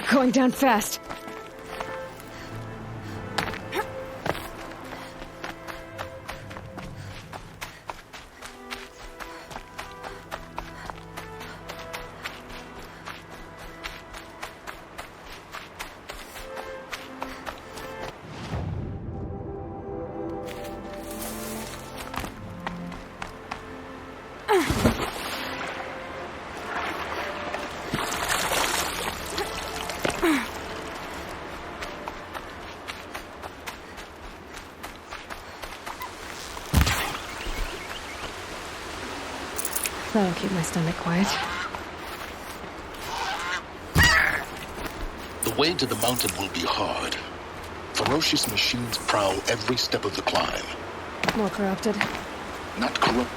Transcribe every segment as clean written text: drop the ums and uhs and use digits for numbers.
Going down fast. That'll keep my stomach quiet. The way to the mountain will be hard. Ferocious machines prowl every step of the climb. More corrupted. Not corrupted.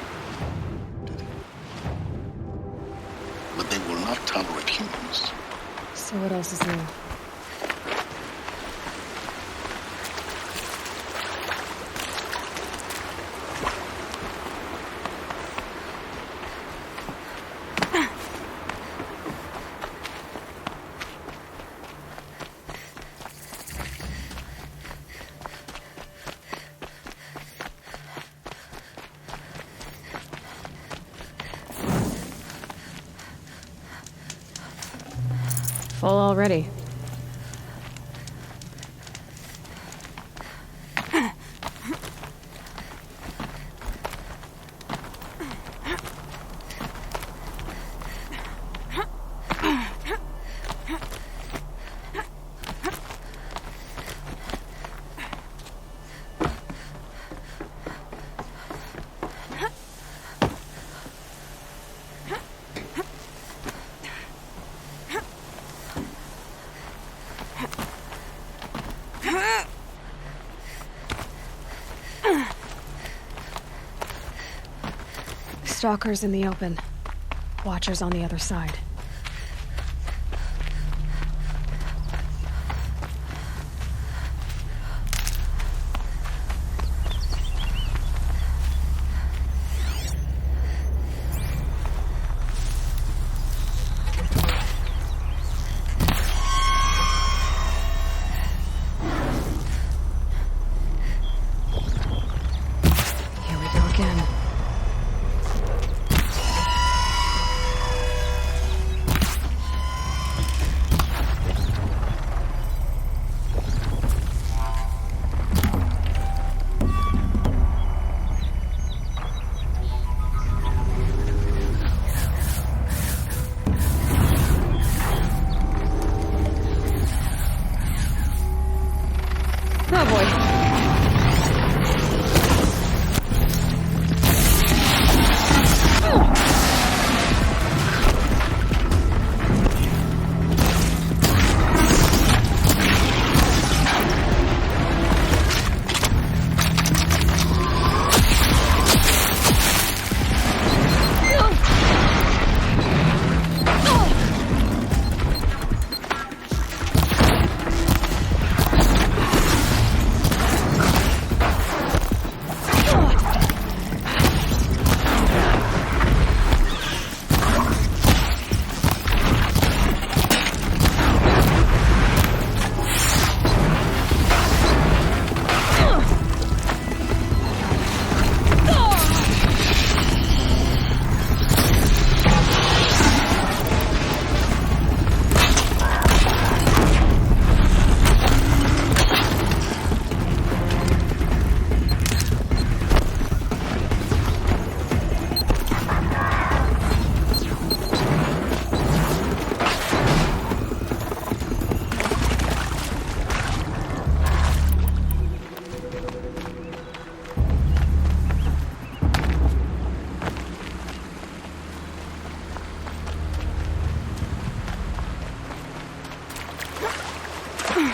But they will not tolerate humans. So what else is new? Full already. Stalkers in the open. Watchers on the other side. Here we go again. Oh boy.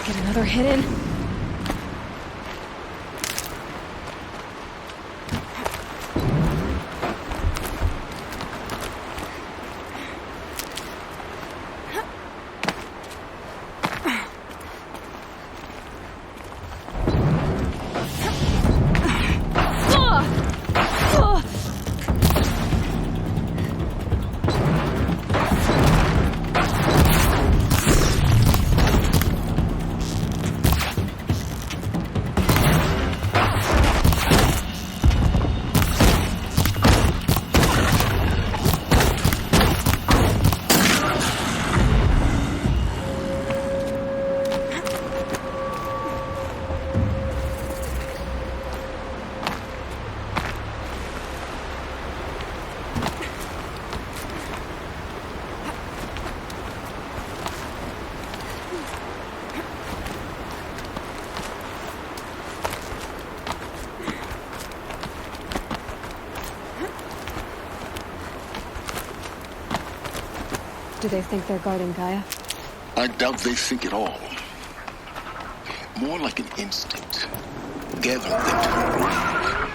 Get another hit in. Do they think they're guarding Gaia? I doubt they think at all. More like an instinct. Gathering them to a grave.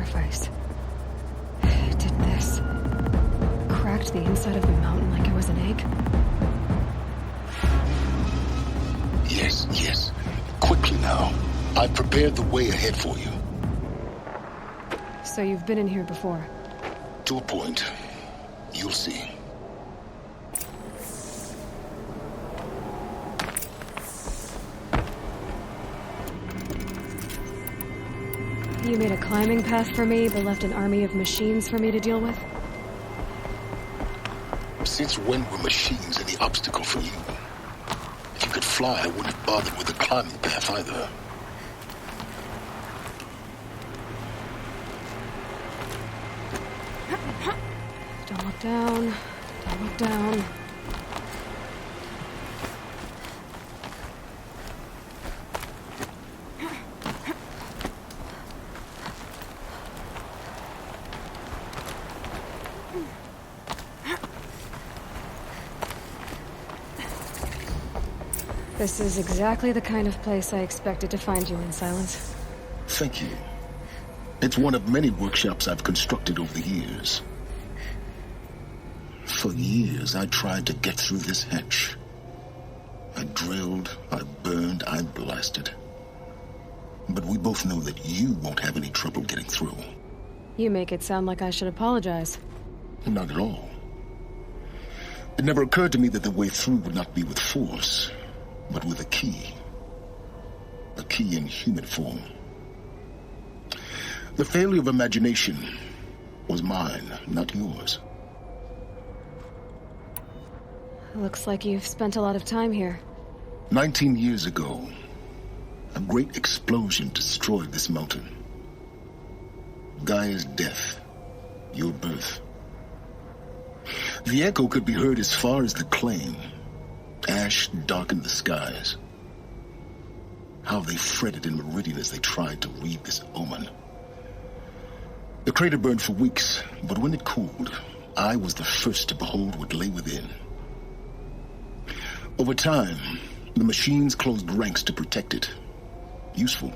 sacrifice. Did this. Cracked the inside of the mountain like it was an egg? Yes, yes. Quickly now. I've prepared the way ahead for you. So you've been in here before? To a point. You'll see. You made a climbing path for me, but left an army of machines for me to deal with? Since when were machines any obstacle for you? If you could fly, I wouldn't have bothered with the climbing path either. Don't look down. Don't look down. This is exactly the kind of place I expected to find you in, Silence. Thank you. It's one of many workshops I've constructed over the years. For years, I tried to get through this hatch. I drilled, I burned, I blasted. But we both know that you won't have any trouble getting through. You make it sound like I should apologize. Not at all. It never occurred to me that the way through would not be with force, but with a key. A key in human form. The failure of imagination was mine, not yours. Looks like you've spent a lot of time here. 19 years ago, a great explosion destroyed this mountain. Gaia's death, your birth. The echo could be heard as far as the claim. Ash darkened the skies. How they fretted in Meridian as they tried to read this omen. The crater burned for weeks, but when it cooled, I was the first to behold what lay within. Over time, the machines closed ranks to protect it. Useful.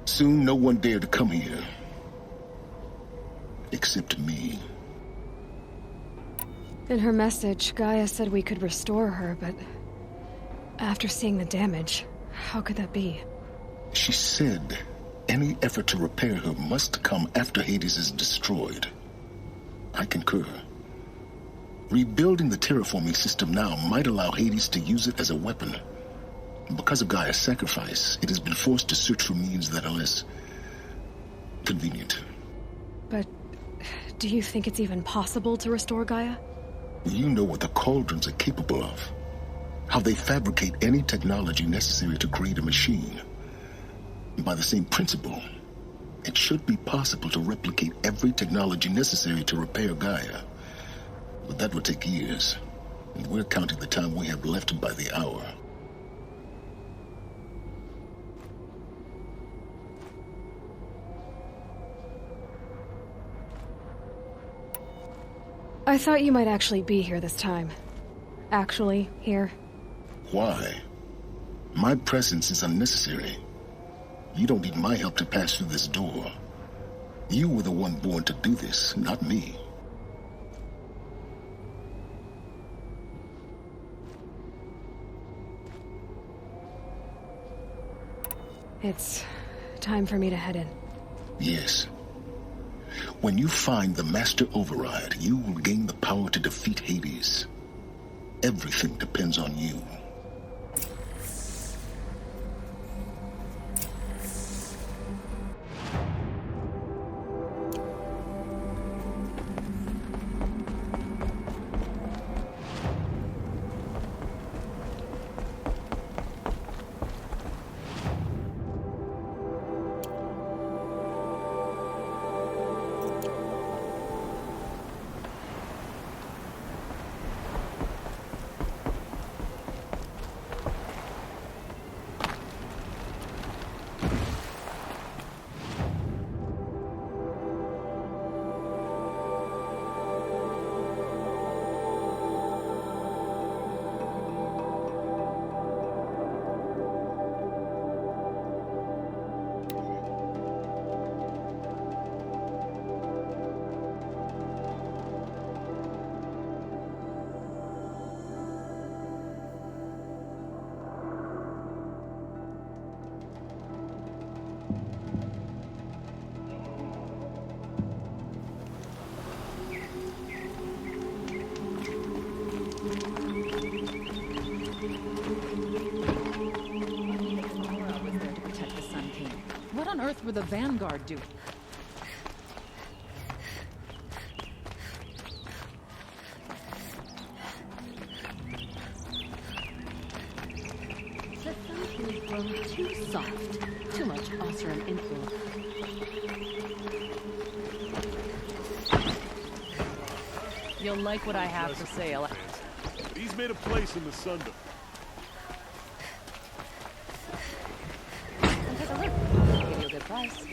Soon, no one dared to come here. Except me. In her message, Gaia said we could restore her, but after seeing the damage, how could that be? She said any effort to repair her must come after Hades is destroyed. I concur. Rebuilding the terraforming system now might allow Hades to use it as a weapon. Because of Gaia's sacrifice, it has been forced to search for means that are less convenient. But do you think it's even possible to restore Gaia? You know what the Cauldrons are capable of. How they fabricate any technology necessary to create a machine. By the same principle, it should be possible to replicate every technology necessary to repair Gaia. But that would take years, and we're counting the time we have left by the hour. I thought you might actually be here this time. Actually, here. Why? My presence is unnecessary. You don't need my help to pass through this door. You were the one born to do this, not me. It's time for me to head in. Yes. When you find the Master Override, you will gain the power to defeat Hades. Everything depends on you. on earth were the Vanguard doing? Society has grown too soft. Too much Osram influence. You'll like what I have to say, Aloy. He's made a place in the Sundom. Come take a look. I'll give you a good price.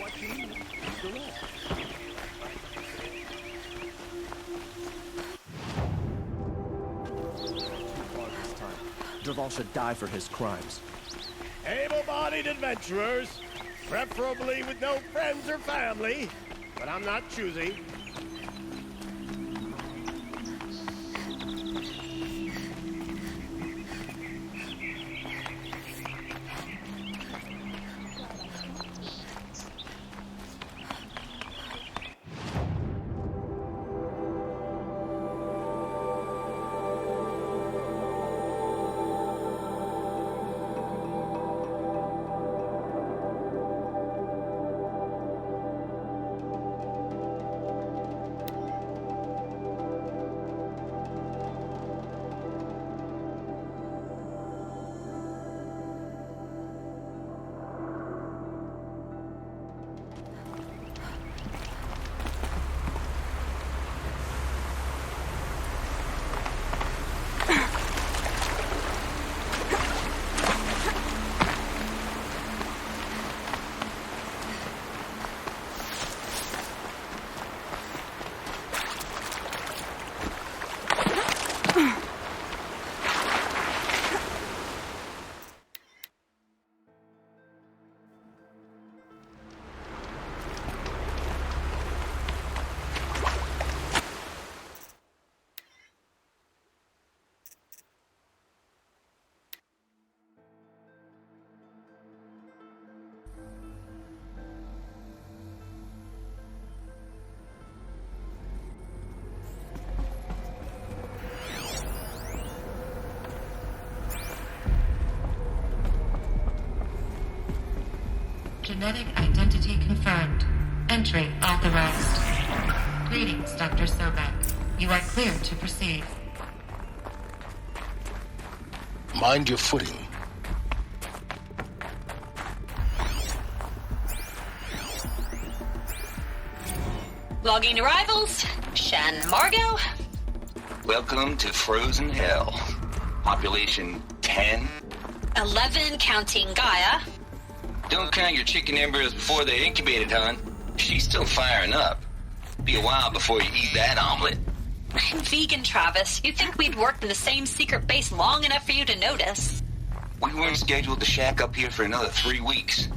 Dervahl should die for his crimes. Able-bodied adventurers, preferably with no friends or family, but I'm not choosy. Genetic identity confirmed. Entry authorized. Greetings, Dr. Sobek. You are clear to proceed. Mind your footing. Logging arrivals. Shan Margot. Welcome to Frozen Hell. Population 10. 11 counting Gaia. Don't count your chicken embryos before they're incubated, hon. She's still firing up. Be a while before you eat that omelet. I'm vegan, Travis. You'd think we'd worked in the same secret base long enough for you to notice. We weren't scheduled to shack up here for another 3 weeks.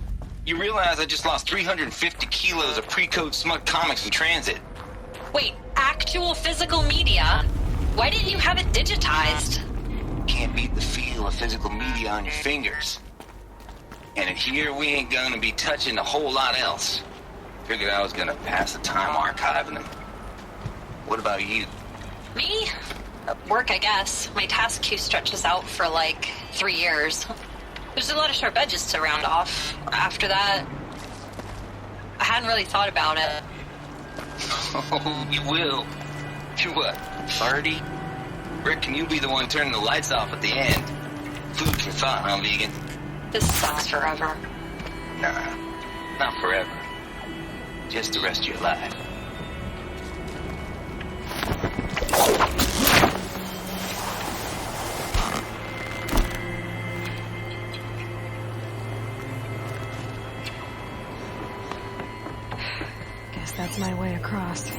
You realize I just lost 350 kilos of pre-code smut comics in transit. Wait, actual physical media? Why didn't you have it digitized? Can't beat the feel of physical media on your fingers. And in here, we ain't gonna be touching a whole lot else. Figured I was gonna pass the time archiving them. What about you? Me? Work, I guess. My task queue stretches out for like 3 years. There's a lot of sharp edges to round off. After that, I hadn't really thought about it. Oh, you will. You what, 30? Reckon you'll be the one turning the lights off at the end. Food for thought, huh, vegan? This sucks forever. Nah, not forever. Just the rest of your life. Guess that's my way across.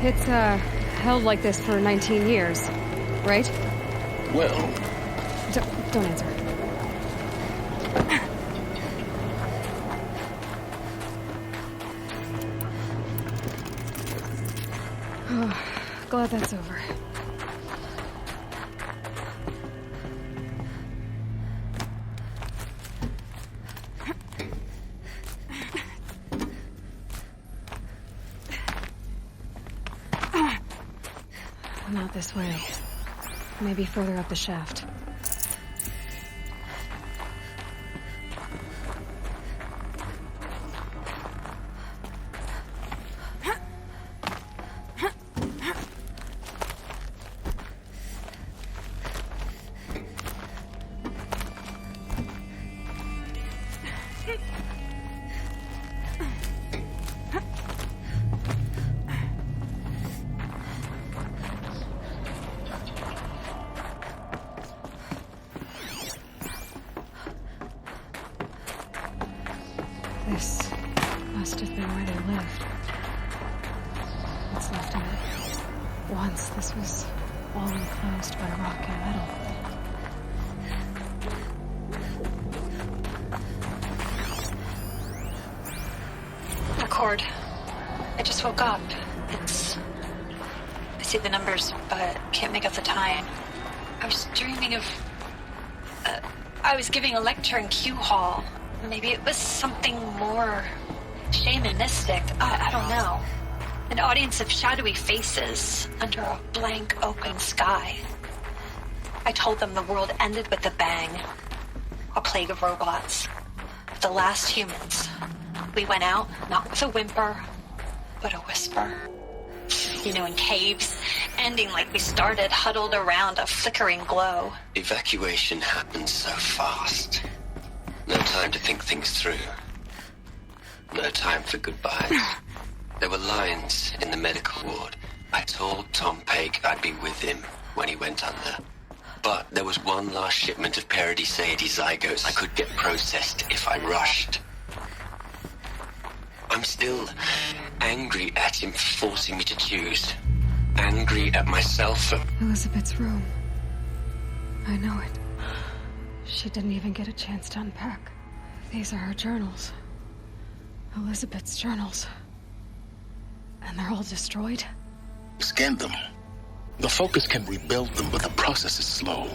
It's, held like this for 19 years, right? Well, Don't answer. Oh, glad that's over. Not this way. Maybe further up the shaft. This must have been where they lived. What's left of it. Once this was all enclosed by rock and metal. Record. I just woke up. I see the numbers, but can't make out the time. I was dreaming of... I was giving a lecture in Q Hall. Maybe it was something more shamanistic. I don't know. An audience of shadowy faces under a blank open sky. I told them the world ended with a bang. A plague of robots. The last humans. We went out, not with a whimper, but a whisper. You know, in caves, ending like we started, huddled around a flickering glow. Evacuation happened so fast. No time to think things through. No time for goodbyes. There were lines in the medical ward. I told Tom Pake I'd be with him when he went under. But there was one last shipment of Paradiseidae zygotes I could get processed if I rushed. I'm still angry at him for forcing me to choose. Angry at myself for... Elizabeth's room. I know it. She didn't even get a chance to unpack. These are her journals. Elizabeth's journals. And they're all destroyed? Scan them. The Focus can rebuild them, but the process is slow.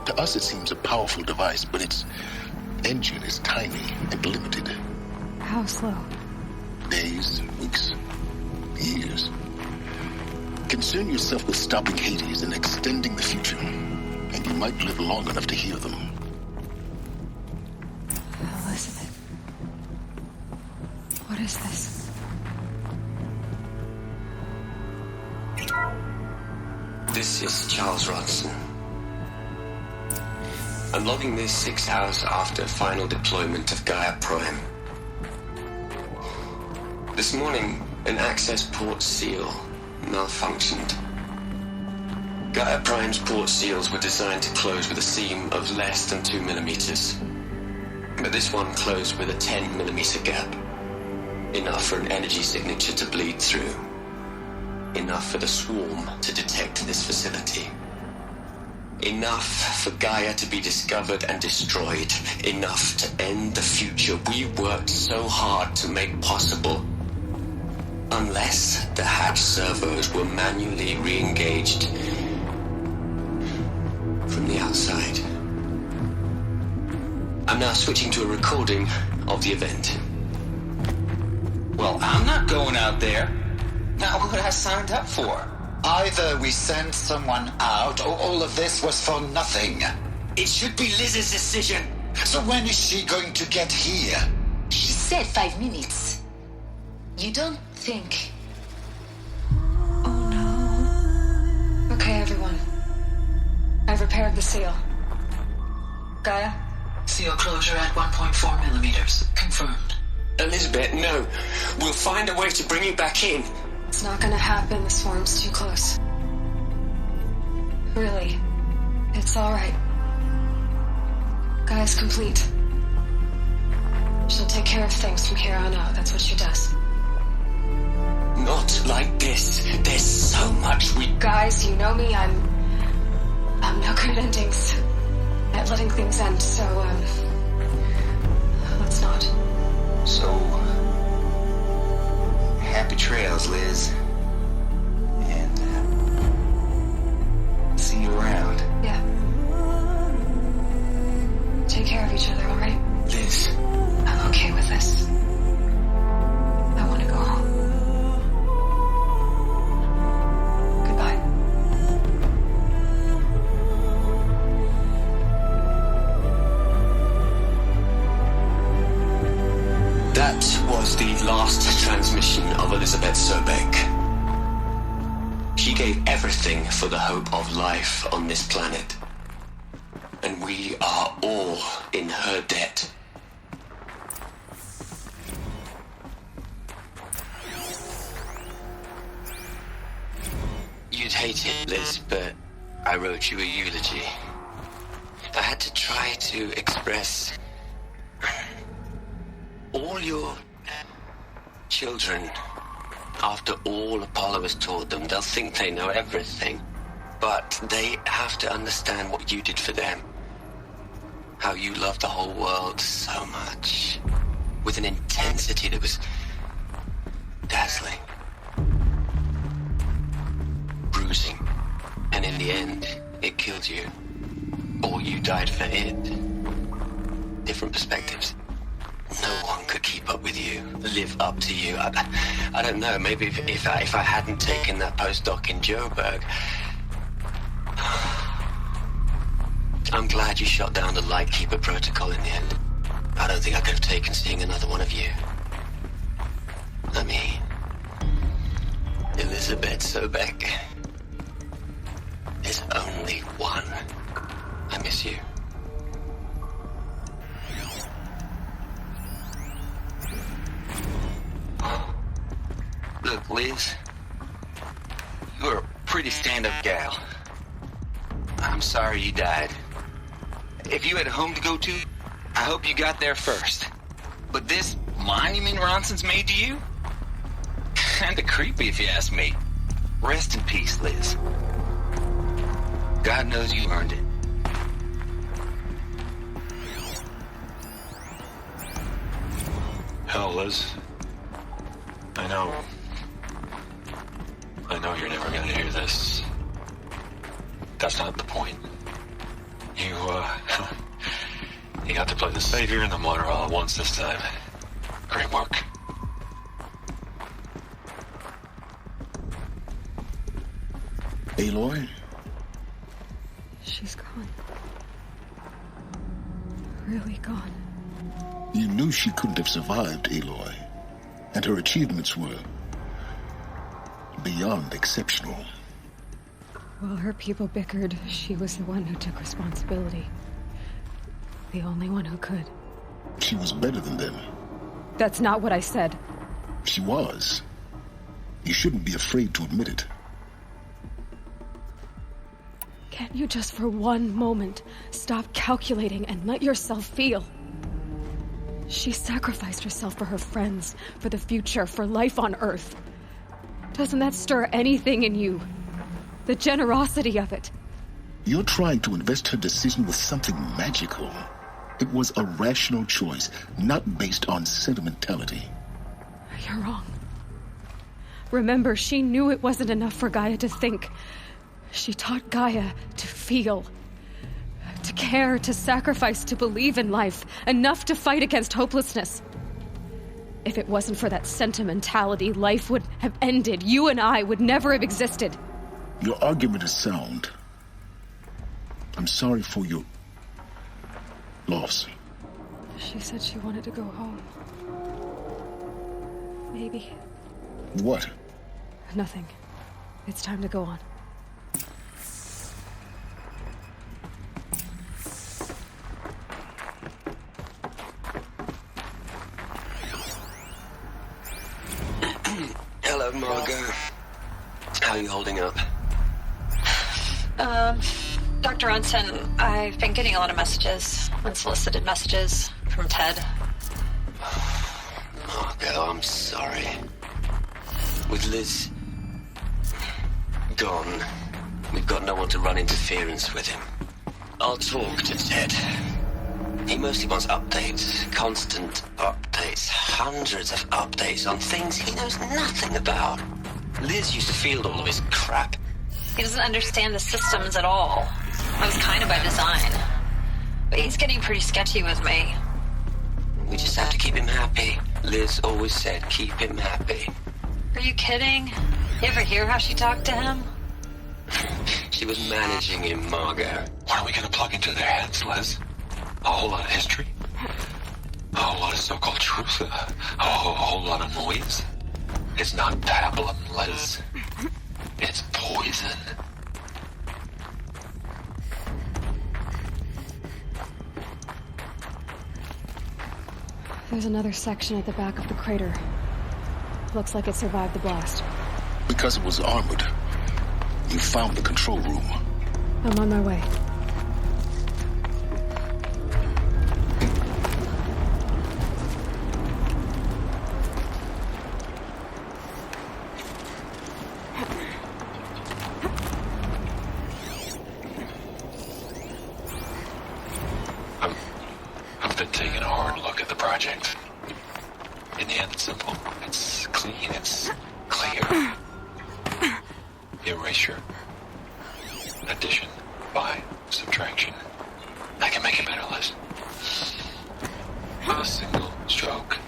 To us it seems a powerful device, but its engine is tiny and limited. How slow? Days, weeks, years. Concern yourself with stopping Hades and extending the future, and you might live long enough to hear them. Elizabeth. What is this? This is Charles Rodson. I'm logging this 6 hours after final deployment of Gaia Prime. This morning, an access port seal malfunctioned. Gaia Prime's port seals were designed to close with a seam of less than 2 millimeters. But this one closed with a 10 millimeter gap. Enough for an energy signature to bleed through. Enough for the swarm to detect this facility. Enough for Gaia to be discovered and destroyed. Enough to end the future we worked so hard to make possible. Unless the hatch servos were manually re-engaged from the outside. I'm now switching to a recording of the event. Well, I'm not going out there. Not what I signed up for. Either we send someone out, or all of this was for nothing. It should be Liz's decision. So when is she going to get here? She said 5 minutes. You don't think... Oh no. Okay, everyone. I've repaired the seal. Gaia? Seal closure at 1.4 millimeters. Confirmed. Elizabeth, no. We'll find a way to bring you back in. It's not gonna happen. The swarm's too close. Really. It's alright. Gaia's complete. She'll take care of things from here on out. That's what she does. Not like this. There's so much we... Guys, you know me. I'm no good at endings. At letting things end, so, let's not. So, happy trails, Liz. And, see you around. Yeah. Take care of each other, alright? Liz. I'm okay with this. I want to go home. That was the last transmission of Elizabeth Sobek. She gave everything for the hope of life on this planet. And we are all in her debt. You'd hate it, Liz, but I wrote you a eulogy. I had to try to express all your children. After all Apollo has taught them, they'll think they know everything. But they have to understand what you did for them. How you loved the whole world so much. With an intensity that was dazzling. Bruising. And in the end, it killed you. Or you died for it. Different perspectives. No one could keep up with you, live up to you. I don't know, maybe if I hadn't taken that postdoc in Joburg. I'm glad you shot down the Lightkeeper protocol in the end. I don't think I could have taken seeing another one of you. I mean, Elizabeth Sobek. There's only one. I miss you. Look, Liz, you're a pretty stand-up gal. I'm sorry you died. If you had a home to go to, I hope you got there first. But this monument Ronson's made to you? Kinda creepy if you ask me. Rest in peace, Liz. God knows you earned it. Hell, Liz. I know you're never gonna hear this. That's not the point. You got to play the savior and the martyr all at once this time. Great work. Aloy? She's gone. Really gone. You knew she couldn't have survived, Aloy. And her achievements were beyond exceptional. While her people bickered, she was the one who took responsibility. The only one who could. She was better than them. That's not what I said. She was. You shouldn't be afraid to admit it. Can't you just for one moment stop calculating and let yourself feel? She sacrificed herself for her friends, for the future, for life on Earth. Doesn't that stir anything in you? The generosity of it. You're trying to invest her decision with something magical. It was a rational choice, not based on sentimentality. You're wrong. Remember, she knew it wasn't enough for Gaia to think. She taught Gaia to feel. To care, to sacrifice, to believe in life. Enough to fight against hopelessness. If it wasn't for that sentimentality, life would have ended. You and I would never have existed. Your argument is sound. I'm sorry for your loss. She said she wanted to go home. Maybe. What? Nothing. It's time to go on. Hello, Margot. How are you holding up? Dr. Ronson, I've been getting a lot of messages, unsolicited messages from Ted. Margot, I'm sorry. With Liz gone, we've got no one to run interference with him. I'll talk to Ted. He mostly wants updates, constant updates, hundreds of updates on things he knows nothing about. Liz used to field all of his crap. He doesn't understand the systems at all. That was kind of by design. But he's getting pretty sketchy with me. We just have to keep him happy. Liz always said keep him happy. Are you kidding? You ever hear how she talked to him? She was managing him, Margot. What are we gonna plug into their heads, Liz? A whole lot of history? whole lot of so-called truth, a whole lot of noise. It's not pablum, Liz. It's poison. There's another section at the back of the crater. Looks like it survived the blast. Because it was armored, you found the control room. I'm on my way. I've been taking a hard look at the project. In the end, it's simple. It's clean. It's clear. Erasure. Addition. By subtraction. I can make it better, Liz. A single stroke.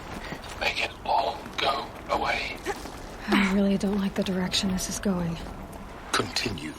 Make it all go away. I really don't like the direction this is going. Continue.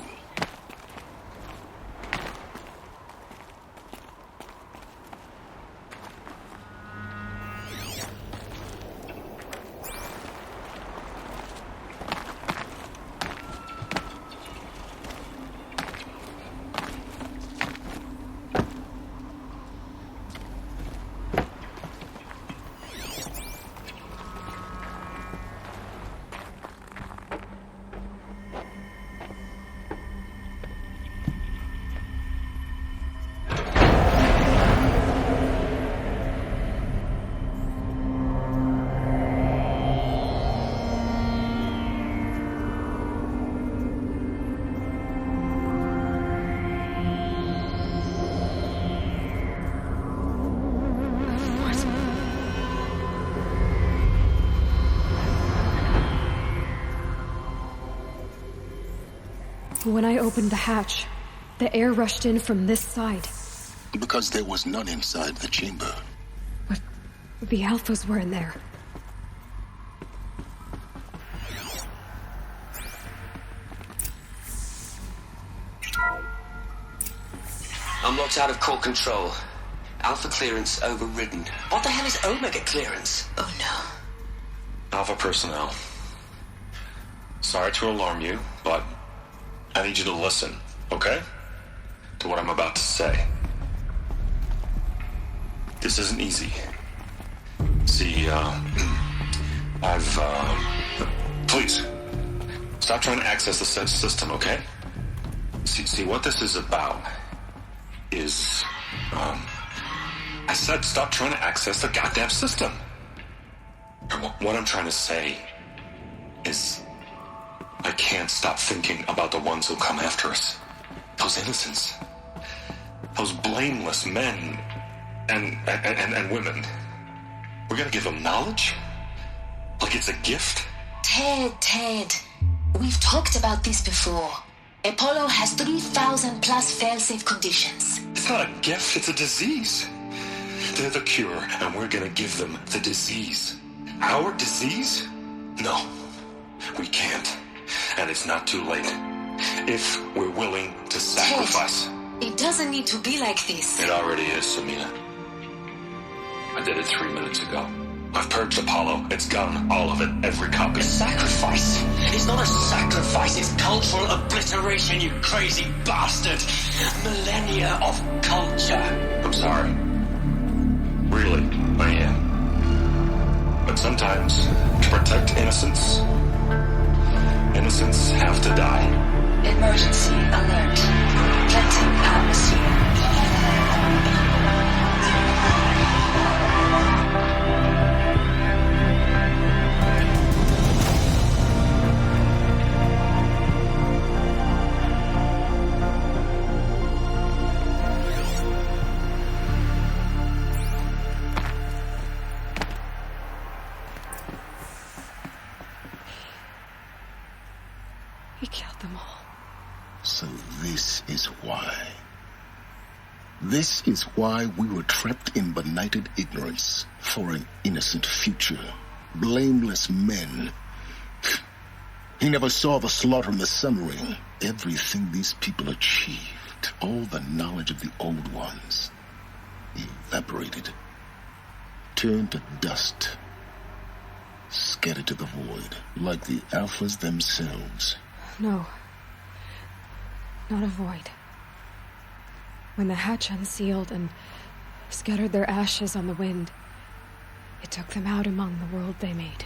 When I opened the hatch, the air rushed in from this side. Because there was none inside the chamber. But the alphas were in there. I'm locked out of core control. Alpha clearance overridden. What the hell is Omega clearance? Oh no. Alpha personnel. Sorry to alarm you, but I need you to listen, okay? To what I'm about to say. This isn't easy. See, please, stop trying to access the system, okay? See, what this is about is, I said stop trying to access the goddamn system. What I'm trying to say is, I can't stop thinking about the ones who come after us. Those innocents. Those blameless men and women. We're gonna give them knowledge? Like it's a gift? Ted. We've talked about this before. Apollo has 3,000 plus fail-safe conditions. It's not a gift, it's a disease. They're the cure, and we're gonna give them the disease. Our disease? No, we can't. And it's not too late. If we're willing to sacrifice. Ted, it doesn't need to be like this. It already is, Samina. I did it 3 minutes ago. I've purged Apollo. It's gone. All of it. Every copy. A sacrifice? It's not a sacrifice. It's cultural obliteration, you crazy bastard. Millennia of culture. I'm sorry. Really, I am. But sometimes, to protect innocence, innocents have to die. Emergency alert. Planting atmosphere. He killed them all. So this is why. This is why we were trapped in benighted ignorance for an innocent future. Blameless men. He never saw the slaughter and the summary. Everything these people achieved, all the knowledge of the old ones, evaporated. turn to dust, scattered to the void, like the Alphas themselves. No. Not a void. When the hatch unsealed and scattered their ashes on the wind, it took them out among the world they made.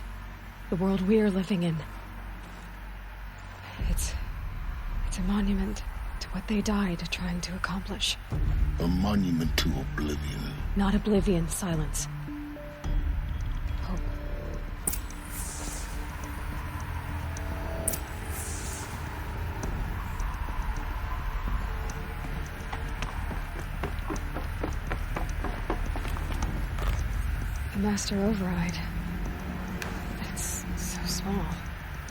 The world we're living in. It's a monument to what they died trying to accomplish. A monument to oblivion. Not oblivion, silence. Hope. The master override. It's so small.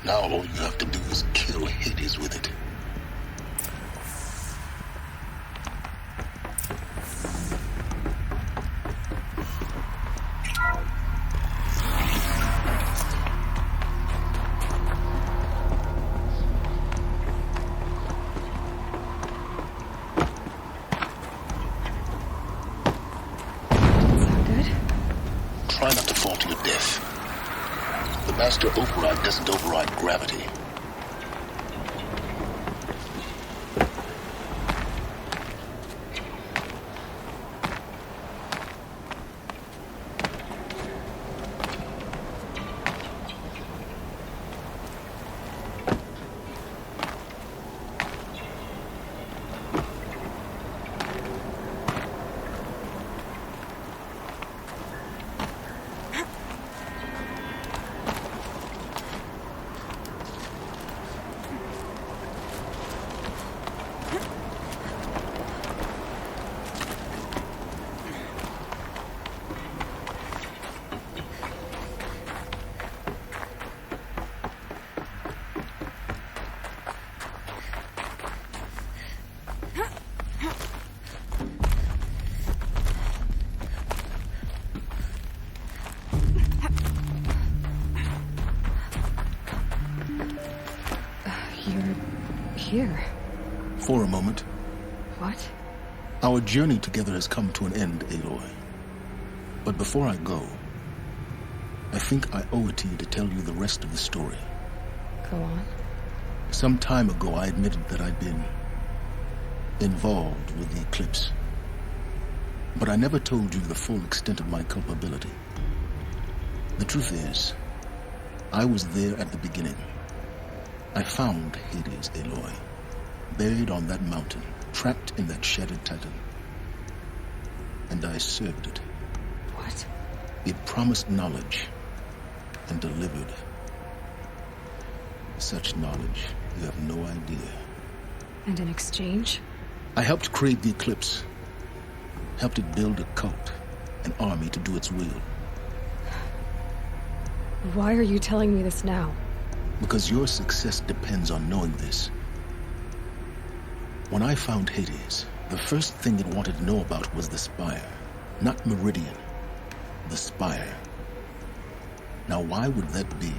Now all you have to do is kill Hades with it. Try not to fall to your death. The master override doesn't override gravity. Here. For a moment. What? Our journey together has come to an end, Aloy. But before I go, I think I owe it to you to tell you the rest of the story. Go on. Some time ago, I admitted that I'd been involved with the eclipse. But I never told you the full extent of my culpability. The truth is, I was there at the beginning. I found Hades, Aloy, buried on that mountain, trapped in that shattered titan. And I served it. What? It promised knowledge and delivered. Such knowledge, you have no idea. And in exchange? I helped create the eclipse. Helped it build a cult, an army to do its will. Why are you telling me this now? Because your success depends on knowing this. When I found Hades, the first thing it wanted to know about was the Spire. Not Meridian. The Spire. Now why would that be?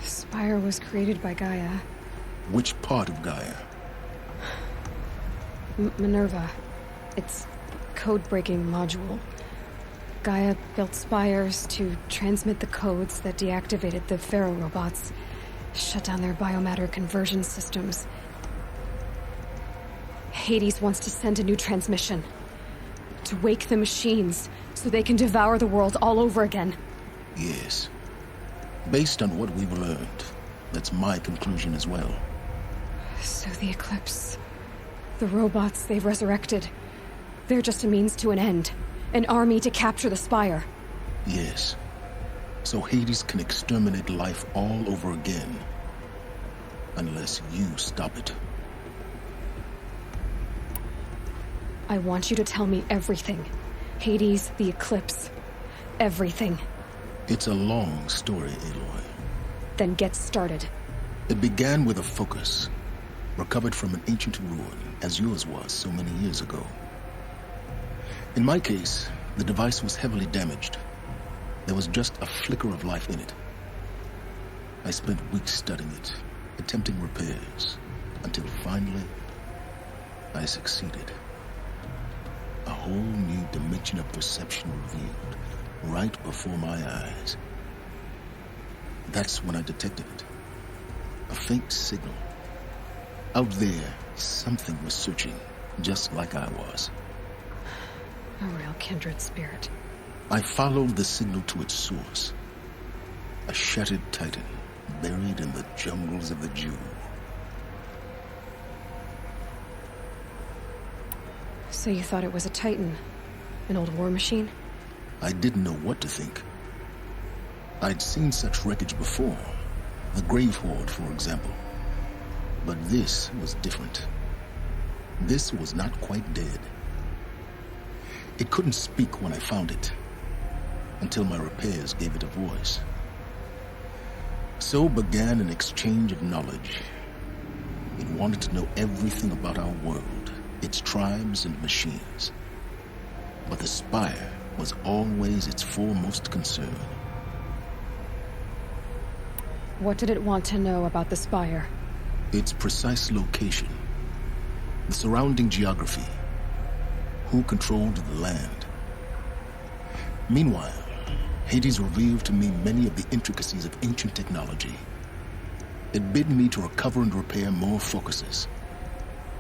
The Spire was created by Gaia. Which part of Gaia? Minerva. Its code-breaking module. Gaia built spires to transmit the codes that deactivated the Pharaoh robots, shut down their biomatter conversion systems. Hades wants to send a new transmission. To wake the machines, so they can devour the world all over again. Yes. Based on what we've learned, that's my conclusion as well. So the Eclipse, the robots they've resurrected, they're just a means to an end. An army to capture the Spire. Yes. So Hades can exterminate life all over again. Unless you stop it. I want you to tell me everything. Hades, the Eclipse. Everything. It's a long story, Aloy. Then get started. It began with a focus. Recovered from an ancient ruin, as yours was so many years ago. In my case, the device was heavily damaged. There was just a flicker of life in it. I spent weeks studying it, attempting repairs, until finally, I succeeded. A whole new dimension of perception revealed, right before my eyes. That's when I detected it. A faint signal. Out there, something was searching, just like I was. A real kindred spirit. I followed the signal to its source. A shattered titan, buried in the jungles of the Jew. So you thought it was a titan? An old war machine? I didn't know what to think. I'd seen such wreckage before. The Grave Horde, for example. But this was different. This was not quite dead. It couldn't speak when I found it, until my repairs gave it a voice. So began an exchange of knowledge. It wanted to know everything about our world, its tribes and machines. But the Spire was always its foremost concern. What did it want to know about the Spire? Its precise location, the surrounding geography, who controlled the land. Meanwhile, Hades revealed to me many of the intricacies of ancient technology. It bid me to recover and repair more focuses.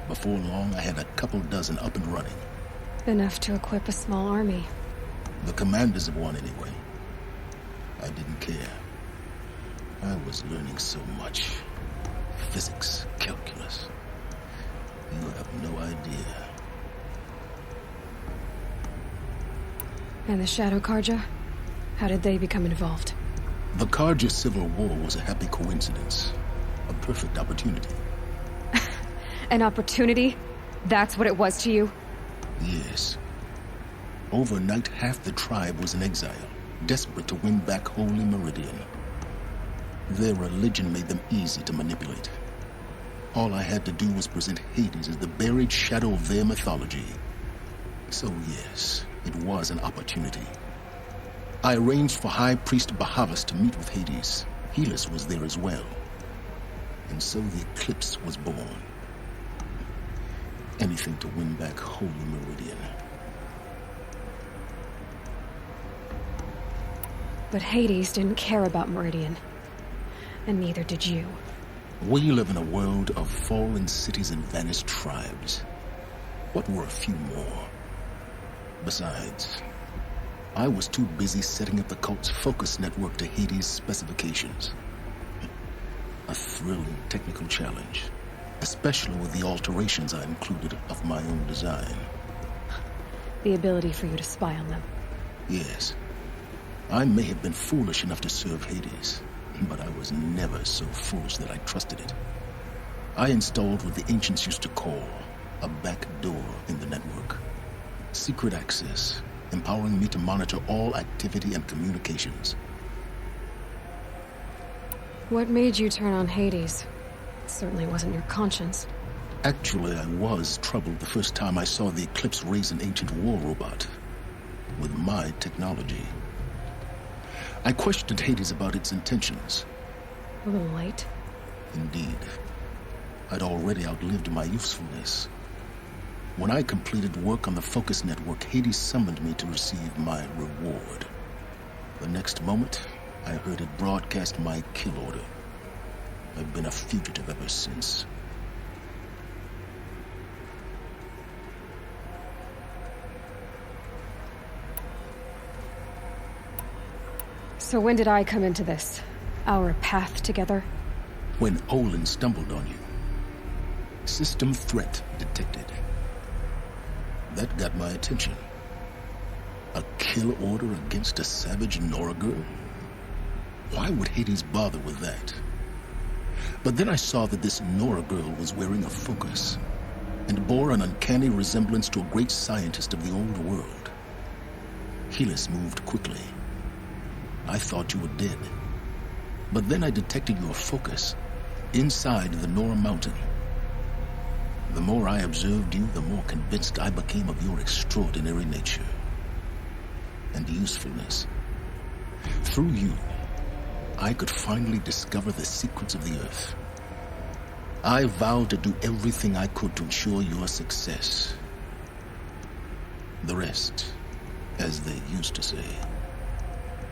Before long, I had a couple dozen up and running. Enough to equip a small army. The commanders of one, anyway. I didn't care. I was learning so much. Physics, calculus. You have no idea. And the Shadow Carja? How did they become involved? The Carja Civil War was a happy coincidence. A perfect opportunity. An opportunity? That's what it was to you? Yes. Overnight, half the tribe was in exile, desperate to win back Holy Meridian. Their religion made them easy to manipulate. All I had to do was present Hades as the buried shadow of their mythology. So yes, it was an opportunity. I arranged for High Priest Bahavas to meet with Hades. Helis was there as well. And so the eclipse was born. Anything to win back Holy Meridian. But Hades didn't care about Meridian. And neither did you. We live in a world of fallen cities and vanished tribes. What were a few more? Besides, I was too busy setting up the cult's focus network to Hades' specifications. A thrilling technical challenge, especially with the alterations I included of my own design. The ability for you to spy on them. Yes. I may have been foolish enough to serve Hades, but I was never so foolish that I trusted it. I installed what the ancients used to call a back door in the network. Secret access, empowering me to monitor all activity and communications. What made you turn on Hades? It certainly wasn't your conscience. Actually, I was troubled the first time I saw the Eclipse raise an ancient war robot. With my technology. I questioned Hades about its intentions. A little late. Indeed. I'd already outlived my usefulness. When I completed work on the Focus Network, Hades summoned me to receive my reward. The next moment, I heard it broadcast my kill order. I've been a fugitive ever since. So when did I come into this? Our path together? When Olin stumbled on you. System threat detected. That got my attention. A kill order against a savage Nora girl? Why would Hades bother with that? But then I saw that this Nora girl was wearing a focus, and bore an uncanny resemblance to a great scientist of the old world. Helis moved quickly. I thought you were dead. But then I detected your focus inside the Nora mountain. The more I observed you, the more convinced I became of your extraordinary nature and usefulness. Through you, I could finally discover the secrets of the Earth. I vowed to do everything I could to ensure your success. The rest, as they used to say,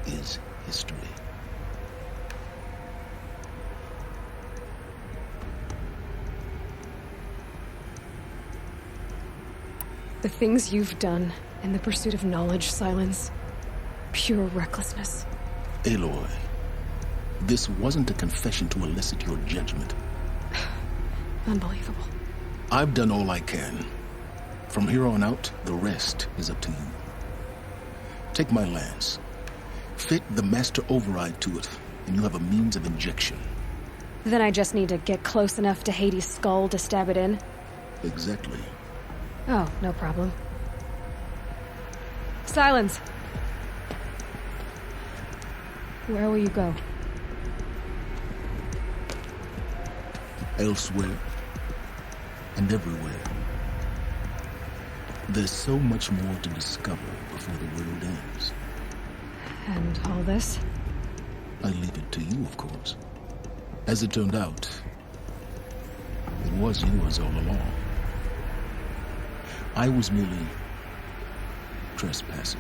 is history. The things you've done in the pursuit of knowledge, Silence. Pure recklessness. Aloy, this wasn't a confession to elicit your judgment. Unbelievable. I've done all I can. From here on out, the rest is up to you. Take my lance. Fit the master override to it, and you have a means of injection. Then I just need to get close enough to Hades' skull to stab it in? Exactly. Oh, no problem. Silence! Where will you go? Elsewhere. And everywhere. There's so much more to discover before the world ends. And all this? I leave it to you, of course. As it turned out, it was yours all along. I was merely trespassing.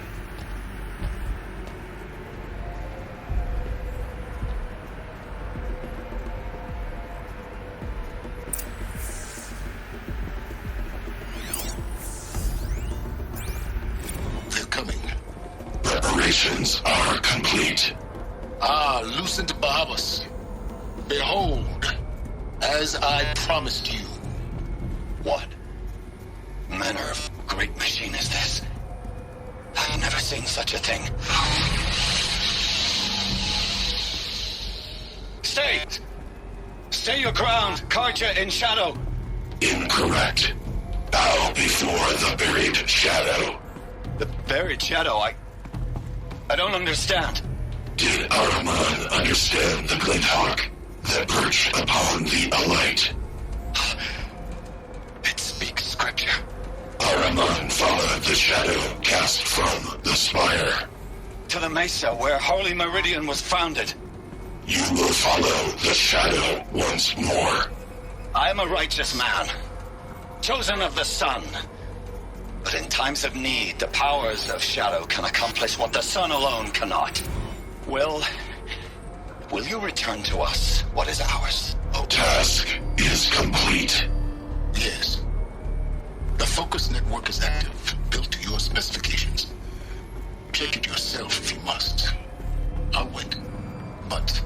They're coming. Preparations are complete. Ah, Lucent Bahamas. Behold, as I promised you. What manner of great machine is this? I've never seen such a thing. Stay! Stay your ground, Carja in shadow. Incorrect. Bow before the buried shadow. The buried shadow? I don't understand. Did Ahriman understand the glint hawk that perched upon the alight? It speaks scripture. Ahriman followed the shadow cast from the spire. To the mesa where Holy Meridian was founded. You will follow the shadow once more. I am a righteous man, chosen of the sun. But in times of need, the powers of shadow can accomplish what the sun alone cannot. Will you return to us what is ours? Task is complete. Yes. The focus network is active, built to your specifications. Check it yourself if you must. I'll wait. But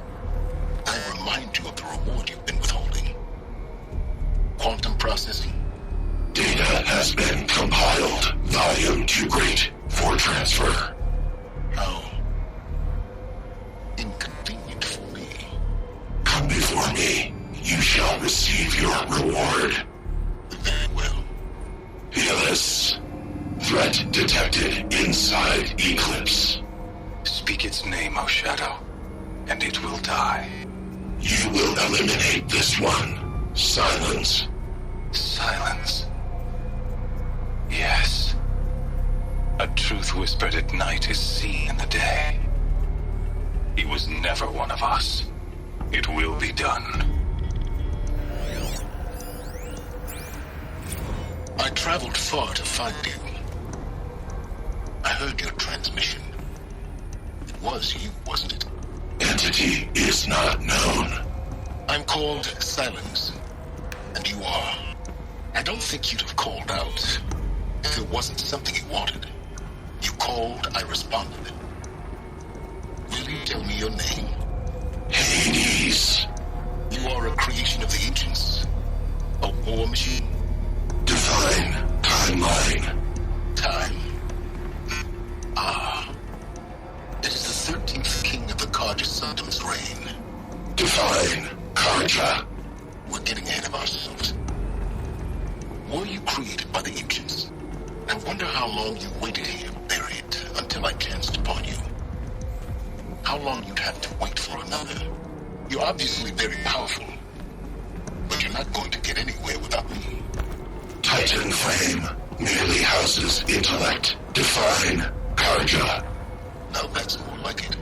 I remind you of the reward you've been withholding. Quantum processing. Data has been compiled. Volume too great for transfer. How inconvenient for me. Come before me. You shall receive your reward. Very well. Helis. Threat detected inside Eclipse. Speak its name, O Shadow, and it will die. You will eliminate this one. Silence. Silence. Yes. A truth whispered at night is seen in the day. He was never one of us. It will be done. I traveled far to find you. I heard your transmission. It was you, wasn't it? Entity is not known. I'm called Silence, and you are. I don't think you'd have called out if it wasn't something you wanted. You called, I responded. Will you tell me your name? Hades. You are a creation of the ancients. A war machine. Define timeline. Time. Ah. It is the 13th king of the Carja Sultan's reign. Define Carja. We're getting ahead of ourselves. Were you created by the ancients? I wonder how long you waited here, buried, until I chanced upon you. How long you'd have to wait for another. You're obviously very powerful, but you're not going to get anywhere without me. Titan Flame merely houses intellect. Define Carja. Now that's more like it.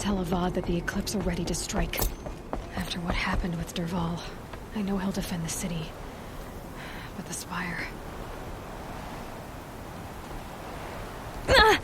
tell Avad that the Eclipse are ready to strike. After what happened with Dervahl, I know he'll defend the city. But the Spire... Ah!